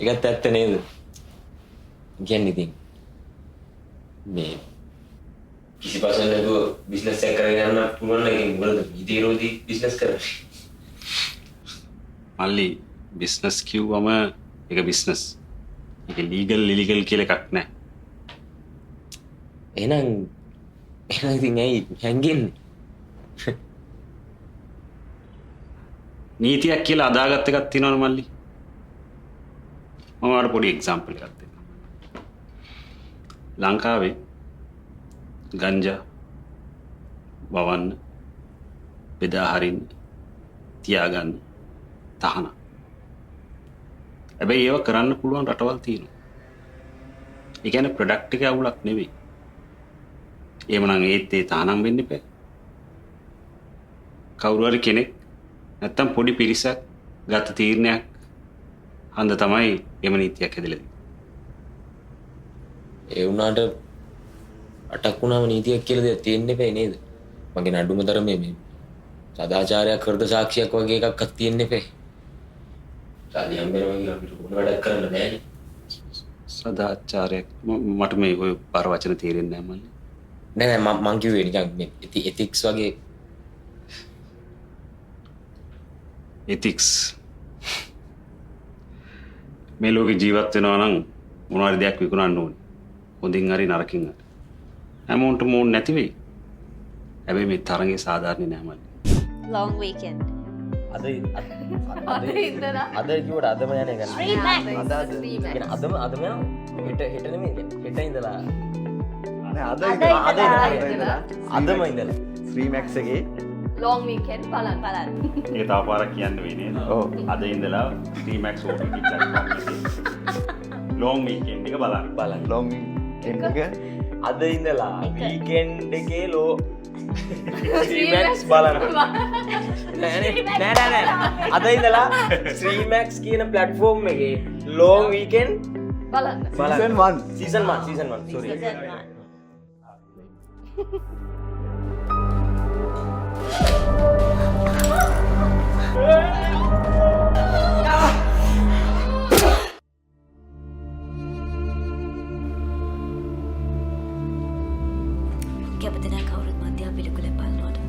ඒකත් ඇත්ත නේද? කියන්නේ ඉතින් මේ කිසි පස්සෙන් නේද බිස්නස් එක කරගෙන යන්න පුළුවන් නම් ඉතින් මොකද නීති විරෝධී බිස්නස් කරන්නේ? මල්ලි බිස්නස් කිව්වම ඒක බිස්නස්. ඒක ලීගල් ඉලිගල් කියලා එකක් නැහැ. එහෙනම් ඉතින් ඇයි හැංගෙන්නේ? නීතියක් කියලා අදාගත් එකක් තියෙනවනේ මල්ලි. මම ඔයාලට පොඩි එක්සැම්පල් එකක් දෙන්නම්. ලංකාවේ ගංජා වවන්න බෙදා හරින්න තියාගන්න තහනම්. හැබැයි ඒව කරන්න පුළුවන් රටවල් තියෙනවා. ඒ කියන්නේ ප්‍රොඩක්ට් එක අවුලක් නෙවෙයි. එහෙමනම් ඒත් ඒ තහනම් වෙන්න එපා. කවුරු හරි කෙනෙක් නැත්තම් පොඩි පිරිසක් ගත තීරණයක් හන්ද තමයි එම නීතියක් හැදලා තියෙන්නේ. ඒ වුණාට අටක් වුණාම නීතියක් කියලා දෙයක් තියෙන්න එපා නේද? මගේ නඩුම තරමේ මේ සදාචාරයක් හෘද සාක්ෂියක් වගේ එකක්වත් තියෙන්න එපා. සාලි හම්බෙනවා කියලා අපිට මොන වැඩක් කරන්න බෑනේ. සදාචාරයක් මට මේ ඔය බර වචන තේරෙන්නේ නැහැ මල්ලි. නෑ මං කිව්වේ නිකන් මේ එතික්ස් වගේ ethics මේ ලෝකේ ජීවත් වෙනවා නම් මොනවාරි දෙයක් විකුණන්න ඕනේ. හොඳින් හරි නරකින් හරි. හැමෝටම ඕනේ නැති වෙයි. හැබැයි මේ තරගේ සාධාරණ නෑ මල්ලි. Long weekend. අද කිව්වට අදම යන්නේ ගන්න. Free Max. අදම හෙට නෙමෙයි හෙට ඉඳලා අදම ඉඳලා ශ්‍රී මැක්ස් එකේ long weekend බලන්න. ඒක තව පාරක් කියන්න වෙන්නේ නේද? ඔව්. අද ඉඳලා T-Max OTT platform එකේ long weekend එක බලන්න. ලොං එක අද ඉඳලා වීකෙන්ඩ් එකේ ලෝ Max බලන්න. නෑ අද ඉඳලා Max කියන platform එකේ long weekend බලන්න. Season 1 season 1 sorry. Season 1. කැපති නැහැ කවුරුත් මන්දියා පිළිකුලෙන් බලනවට.